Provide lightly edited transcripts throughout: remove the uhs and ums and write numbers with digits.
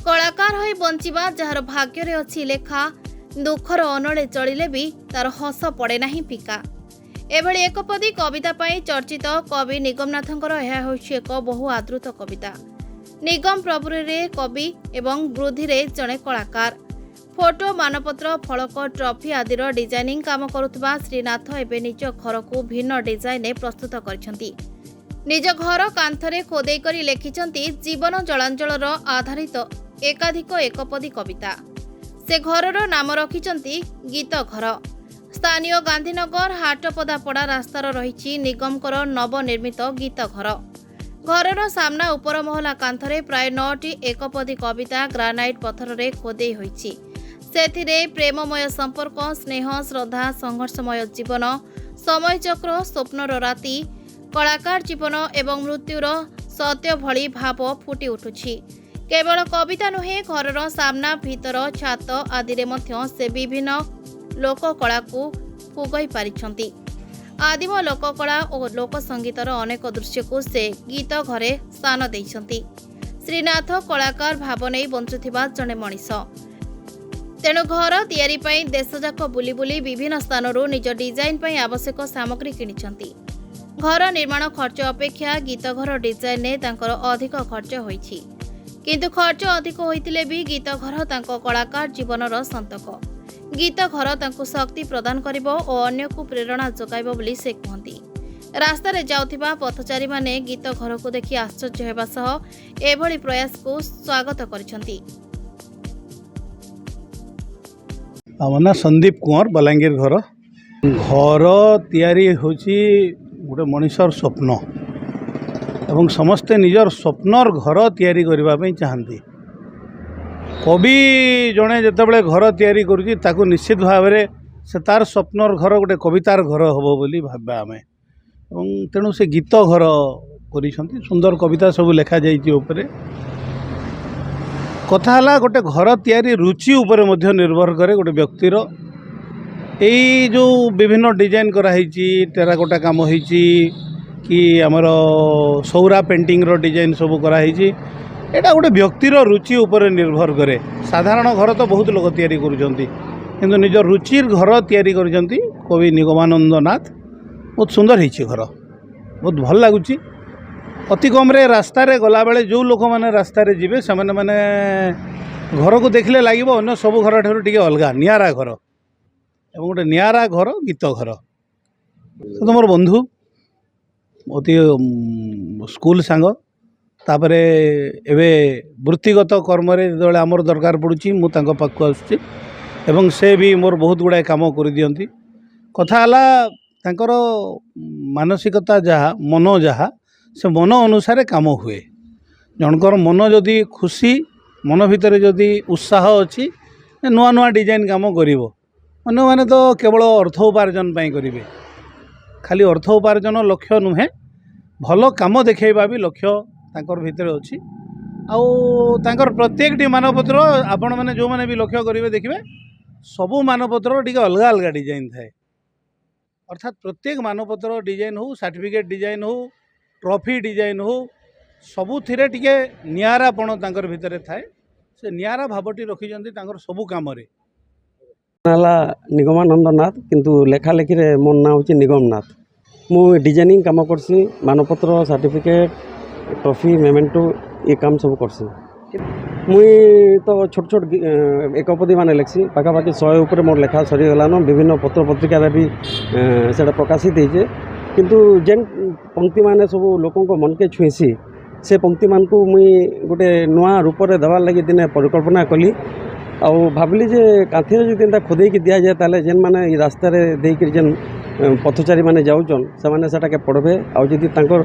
कलाकार होई बंचिबा जार भाग्य रे अछि लेखा दुखर अनले चलिले भी तार हस पड़े नाही फिका। एभली एकपदी कविता पाई चर्चित कवि निगमनाथंकर यह होछि एक बहु आदृत कविता। निगम प्रभुरे रे कवि एवं वृद्धि रे जणे कलाकार। फोटो मानपत्र फलक ट्रॉफी आदिर डिजाइनिंग काम करुवा श्रीनाथ एवं निज घर को भिन्न डिजाइन प्रस्तुत करिसेंती। निज घर कांथरे खोदेई करी लेखिचंती जीवन जलांजलर आधारित एकाधिक एकपदी कविता। से घरर नाम रखिचंती गीत घर। स्थानीय गांधीनगर हाटपदापड़ा रास्तार रही निगमकर नवनिर्मित गीत घर। घरर सामना उपर महला कांथरे प्राय 9टी एकपदी कविता ग्रानाइट पत्थर रे खोदेई होईछि। सेथिरे प्रेममय संपर्क, स्नेह, श्रद्धा, संघर्षमय जीवन, समयचक्र, स्वप्नर राति, कलाकार जीवन एवं मृत्युर सत्य भली भाव फुटी उठुछि। केवल कविता नुहे, घरर सामना, भीतर, छात आदि मध्य से विभिन्न लोककला को फुगई पारिछंती। आदिम लोककला और लोक संगीतर अनेक दृश्य को से गीत घरे स्थान देइछंती। श्रीनाथ कलाकार भाव नहीं बंचुथिबा जणे मनीष। तेणु घर तैयारी पई देशजाक बुली बुली विभिन्न स्थानरू निज डिजाइन पई आवश्यक सामग्री किनिछंती। घर निर्माण खर्च अपेक्षा गीत घर डिजाइन ने तांकर अधिक खर्च होईछि। किंतु खर्च अधिक होइतिले भी गीत घर तांको कलाकार जीवनर संतक। गीत घर तांको शक्ति प्रदान करिबो और अन्य को प्रेरणा जोगाइबो बोली से कहंती। रास्ता रे जाउथिबा पथचारी माने गीत घर को देखि आश्चर्य हेबा सह एभली प्रयास को स्वागत करिसंती। आमना संदीप कुंवर बलांगीर घर घर तैयारी होची गोटे मनीषर स्वप्न एवं समस्ते निजर स्वप्नर घर तैयारी करबा पई चाहंती। कवि जड़े जितेबाला घर तैयारी करुच्ची ताकू निश्चित भाव में से तार स्वप्नर घर गोटे कवितार घर हम बोली भाबा आमे। तेणु से गीत घर करिसंती। सुंदर कविता सब लेखा जाइए उपरे। कथा हला गोटे घर तैयारी रुचि उपरे मध्य निर्भर करे गोटे व्यक्तिर। यही जो विभिन्न डिजाइन कराई टेराकोटा काम होईची कि आमर सौरा पेंटिंग रो डिजाइन सब कराई। एटा गोटे व्यक्तिर रुचि उपर निर्भर करे। साधारण घर तो बहुत लोग तैयारी करुचंती किंतु निज रुचिर घर तैयारी करिसंती कवि निगमानंद नाथ। बहुत सुंदर होईची घर, बहुत भल लागुची। अति कम रे रास्ता रे गला बेले जो लोक माने रास्ता रे जिबे से माने घर को देखले लागिबो अन्य सब घर ठारू टिके अलगा नियारा घर एवं गोटे नियारा घर गीत घर। तो मोर बंधु अति स्कूल सांग तापरे एवं वृत्तिगत कर्म जो आमर दरकार पड़ुची मु तांको पाखु आसुची एवं से भी मोर बहुत गुड़ाए काम कर दियंती। कथा हला तांकर मानसिकता जहा मन जहा से मन अनुसार काम हुए। जनकर मन जदि खुशी मन भितर जदि उत्साह अच्छी नुआ नुआ डिजाइन काम करिवो। अन्य माने तो केवल अर्थ उपार्जन पाई करिवे। खाली अर्थ उपार्जन लक्ष्य नुहे, भल काम देखेबा भी लक्ष्य तांकर भितर अच्छी। आउ तांकर प्रत्येकटी मानपत्र आपण मैंने जो मैंने भी लक्ष्य करेंगे देखिए सबू मानपत्र टी अलग अलग डिजाइन थाए। अर्थात प्रत्येक मानपत्र डिजाइन हो, सर्टिफिकेट डिजाइन हो, ट्रॉफी डिजाइन हो, सबुथिरे टिके नियारापण तांकर भितर थाए। से नियारा भावटी रखिजंती तांकर सबू काम रे। नाला निगमानंद नाथ किंतु लेखा लेखी रे मोर ना होची निगम नाथ। मु डिजाइनिंग काम करसी, मानपत्र, सर्टिफिकेट, ट्रॉफी, मेमेंटो ये काम सब करसी। मुई तो छोट छोट एकपदी मान लिखसी पाखापाखि 100 ऊपर मोर लेखा सरीगलान। विभिन्न पत्र पत्रिका भी से प्रकाशित होइए। किंतु जेन पंक्ति माने सब लोकों मन के छुएसी से पंक्ति मान को मुई गोटे नुआ रूप में देवार लगी दिने परिकल्पना कली। आउ भाविली जे कांथीरे जो दिन खोदे की दिया जाए ताले जेन माने रास्ता रे देकर जेन पथचारी माने जाऊचन से माने सेटा के पढ़बे। आउ जदि तांकर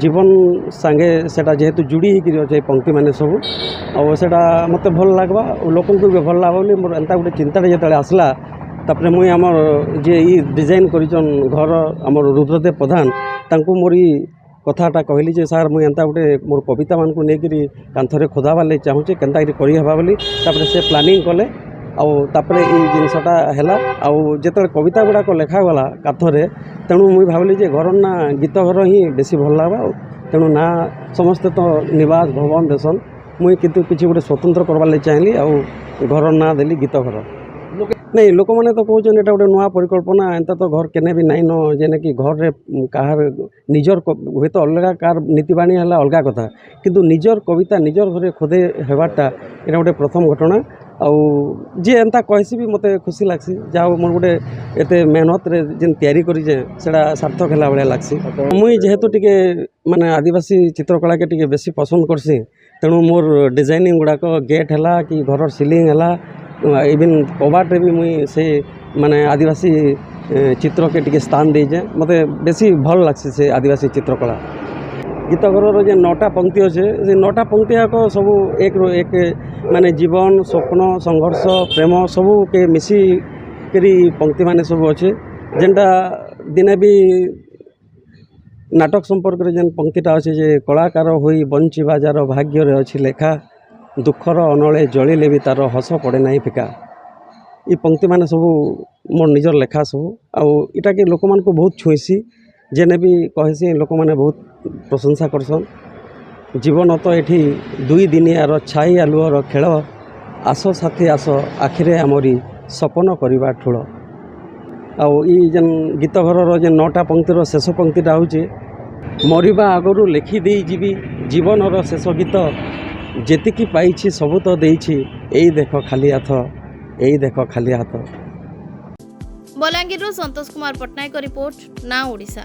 जीवन संगे सेटा जेहेतु जुड़ी होकर अच्छे पंक्ति माने सब आउ सेटा मते भल लागबा लोकन को भी भल लागबा बोली मोर एंता गोटे चिंता जेतले आसला। तापरे मुई हमर जे ई डिजाइन करिचन घर हमर रुद्रदेव प्रधान तांको मोरी कथाटा कहली जे सार मुई एंता गोटे मोर कविता मान को नेकरी कांथरे खोदाबार लगे चाहूचे केनता करी हेबा बोली। तापरे से प्लानिंग कले आउ तापरे ई जिनसटा हैला। आउ जेतले कविता गुड़ाक लेखागला काथरे तेणु मुई भाविली जे घर ना गीत घर ही बेसी भल लागबा। तेणु ना समस्ते तो निवास भवन देसन मुई कितु किसी गोटे स्वतंत्र करवार लगे चाहली आउ घर ना देली गीत घर नहीं लोक मैंने तो कहते एटा गोटे नुआ परिकल्पना एंता तो घर केने भी नाइन जेने कि घर कहार निजर हुए तो अलग कार नीतिबाणी है अलग कथा किंतु निजर कविता निजर घरे खोदे हेबारटा एटा गोटे प्रथम घटना आउ जी एंता कहसी भी मते खुशी लागसी जाओ मोर गोटे एते मेहनत रे जेन तैयारी करी जे सेटा सार्थक होला बळे लागसी मुई जेहेतु टिके माने आदिवासी चित्रकला के टिके बेसी पसंद करसी तेणु मोर डिजाइनिंग गुड़ाक गेट है कि घर सिलिंग है इवन कबाटे भी मुई से माने आदिवासी चित्र के टिके स्थान देजे मते बेसी भल लागसी से आदिवासी चित्रकला गीत घर जे 9टा पंक्ति अच्छे से 9टा पंक्ति याक सब एक रो एक माने जीवन स्वप्न संघर्ष प्रेम सबू के मिसी करी पंक्ति माने सब अच्छे जेनटा दिने भी नाटक संपर्क में जेन पंक्तिटा अच्छे जे कलाकार होई बंचिबा जार भाग्य रे अच्छी लेखा दुखर अनले जलिले भी तार हस पड़े ना फिका ये पंक्ति माने सब मोर निजर लेखा सब आउ इटा के लोक मान को बहुत छुईसी जेने भी कहसी लोक माने बहुत प्रशंसा करसन जीवन तो ये 2 दिनियार छाई आलुअर खेल आस साथी आस आखिरे आमरी सपन करवा ठूल आउ जेन गीत घर जेन 9टा पंक्तिर शेष पंक्तिटा होचे मरिबा आगरू लेखि देई जीवी जीवनर शेष गीत जेतिकी पाइछि सबु तो देइछि एई देख खाली हाथ एई देख खाली हाथ। बलांगीर संतोष कुमार पट्टनायक रिपोर्ट ना ओडिशा।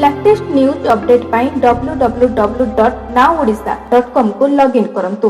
लेटेस्ट न्यूज अपडेट पाई www.nowodisha.com को लॉगिन करंतु।